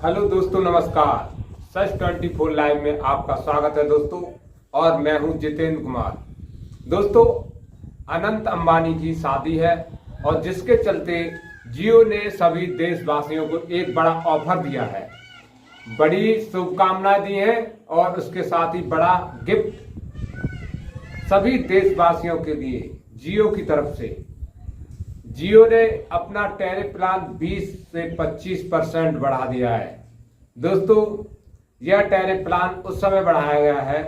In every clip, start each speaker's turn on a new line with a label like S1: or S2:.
S1: Hello दोस्तों, नमस्कार। सच 24 live में आपका स्वागत है दोस्तों। और मैं हूं जितेंद्र कुमार। दोस्तों, अनंत अंबानी की शादी है और जिसके चलते जियो ने सभी देशवासियों को एक बड़ा ऑफर दिया है, बड़ी शुभकामनाएं दी हैं और उसके साथ ही बड़ा गिफ्ट सभी देशवासियों के लिए जियो की तरफ से। जियो ने अपना टैरिफ प्लान 20 से 25% बढ़ा दिया है। दोस्तों, यह टैरिफ प्लान उस समय बढ़ाया गया है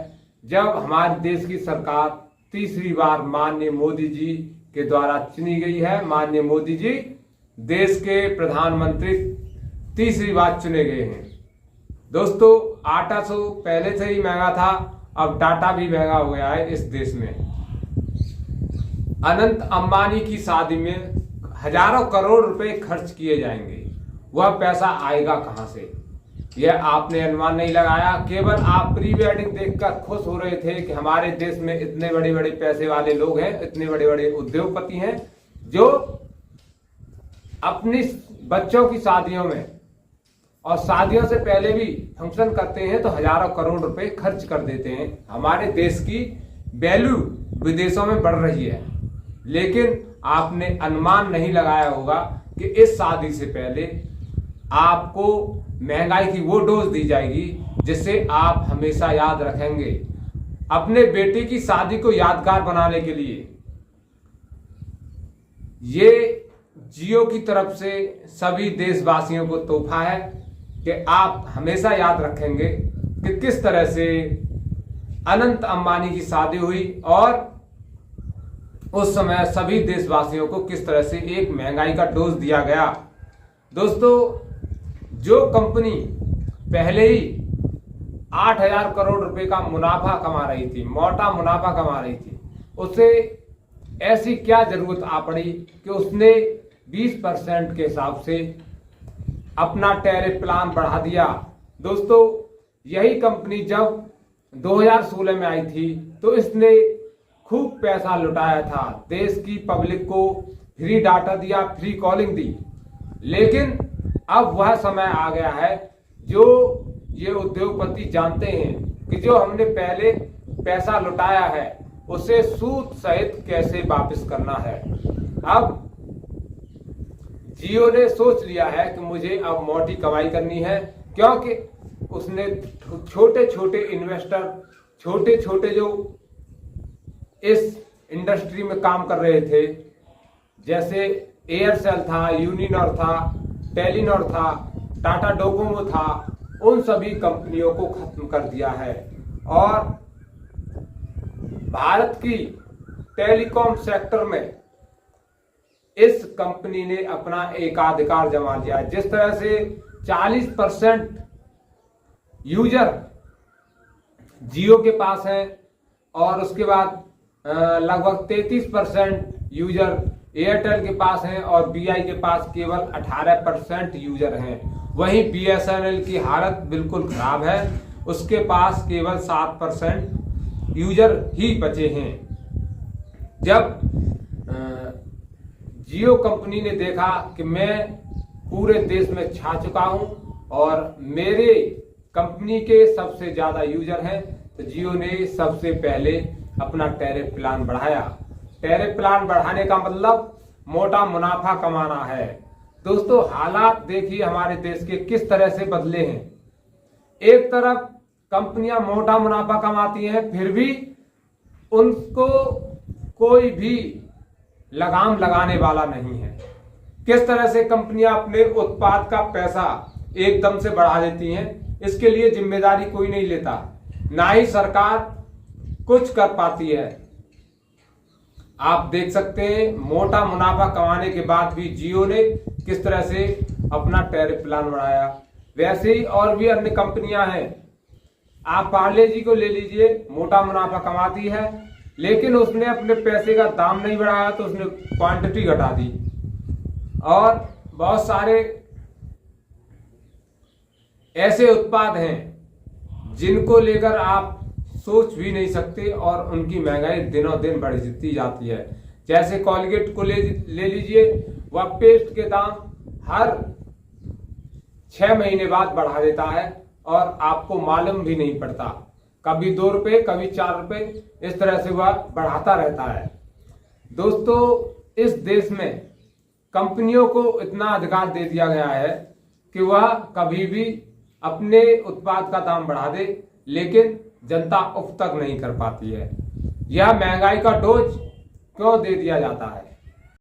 S1: जब हमारे देश की सरकार तीसरी बार माननीय मोदी जी के द्वारा चुनी गई है। माननीय मोदी जी देश के प्रधानमंत्री तीसरी बार चुने गए हैं। दोस्तों, आटा तो पहले से ही महंगा था, अब डाटा भी महंगा हो गया है इस देश में। अनंत अंबानी की शादी में हजारों करोड़ रुपए खर्च किए जाएंगे। वह पैसा आएगा कहां से, यह आपने अनुमान नहीं लगाया। केवल आप प्री वेडिंग देखकर खुश हो रहे थे कि हमारे देश में इतने बड़े बड़े पैसे वाले लोग हैं, इतने बड़े बड़े उद्योगपति हैं जो अपनी बच्चों की शादियों में और शादियों से पहले भी फंक्शन करते हैं तो हजारों करोड़ रुपए खर्च कर देते हैं। हमारे देश की वैल्यू विदेशों में बढ़ रही है, लेकिन आपने अनुमान नहीं लगाया होगा कि इस शादी से पहले आपको महंगाई की वो डोज दी जाएगी जिससे आप हमेशा याद रखेंगे। अपने बेटे की शादी को यादगार बनाने के लिए ये जियो की तरफ से सभी देशवासियों को तोहफा है कि आप हमेशा याद रखेंगे कि किस तरह से अनंत अंबानी की शादी हुई और उस समय सभी देशवासियों को किस तरह से एक महंगाई का डोज दिया गया। दोस्तों, जो कंपनी पहले ही 8,000 करोड़ रुपए का मुनाफा कमा रही थी, मोटा मुनाफा कमा रही थी, उसे ऐसी क्या जरूरत आ पड़ी कि उसने 20% के हिसाब से अपना टैरिफ प्लान बढ़ा दिया। दोस्तों, यही कंपनी जब 2016 में आई थी तो इसने खूब पैसा लुटाया था, देश की पब्लिक को फ्री डाटा दिया, फ्री कॉलिंग दी। लेकिन अब वह समय आ गया है जो ये उद्योगपति जानते हैं कि जो हमने पहले पैसा लुटाया है उसे सूद सहित कैसे वापस करना है। अब जियो ने सोच लिया है कि मुझे अब मोटी कमाई करनी है, क्योंकि उसने छोटे छोटे इन्वेस्टर, छोटे छोटे जो इस इंडस्ट्री में काम कर रहे थे, जैसे एयरसेल था, यूनिनॉर था, टेलीनॉर था, टाटा डोकोमो था, उन सभी कंपनियों को खत्म कर दिया है और भारत की टेलीकॉम सेक्टर में इस कंपनी ने अपना एकाधिकार जमा लिया है। जिस तरह से 40% यूजर जियो के पास है और उसके बाद लगभग 33% यूजर एयरटेल के पास हैं और बीआई के पास केवल 18% यूजर हैं। वहीं बीएसएनएल की हालत बिल्कुल खराब है, उसके पास केवल 7% यूजर ही बचे हैं। जब जियो कंपनी ने देखा कि मैं पूरे देश में छा चुका हूं और मेरे कंपनी के सबसे ज्यादा यूजर हैं, तो जियो ने सबसे पहले अपना टैरिफ प्लान बढ़ाया। टैरिफ प्लान बढ़ाने का मतलब मोटा मुनाफा कमाना है। दोस्तों, हालात देखिए हमारे देश के किस तरह से बदले हैं। एक तरफ कंपनियां मोटा मुनाफा कमाती हैं, फिर भी उनको कोई भी लगाम लगाने वाला नहीं है। किस तरह से कंपनियां अपने उत्पाद का पैसा एकदम से बढ़ा देती हैं, इसके लिए जिम्मेदारी कोई नहीं लेता, ना ही सरकार कुछ कर पाती है। आप देख सकते हैं मोटा मुनाफा कमाने के बाद भी जियो ने किस तरह से अपना टैरिफ प्लान बढ़ाया। वैसे ही और भी अन्य कंपनियां हैं। आप पार्ले जी को ले लीजिए, मोटा मुनाफा कमाती है लेकिन उसने अपने पैसे का दाम नहीं बढ़ाया तो उसने क्वांटिटी घटा दी। और बहुत सारे ऐसे उत्पाद हैं जिनको लेकर आप सोच भी नहीं सकते और उनकी महंगाई दिनों दिन बढ़ती जाती है। जैसे कोलगेट को ले लीजिए, वह पेस्ट के दाम हर 6 महीने बाद बढ़ा देता है और आपको मालूम भी नहीं पड़ता। कभी 2 रुपए, कभी 4 रुपए, इस तरह से वह बढ़ाता रहता है। दोस्तों, इस देश में कंपनियों को इतना अधिकार दे दिया गया है कि वह कभी भी अपने उत्पाद का दाम बढ़ा दे, लेकिन जनता उफ तक नहीं कर पाती है। यह महंगाई का डोज क्यों दे दिया जाता है?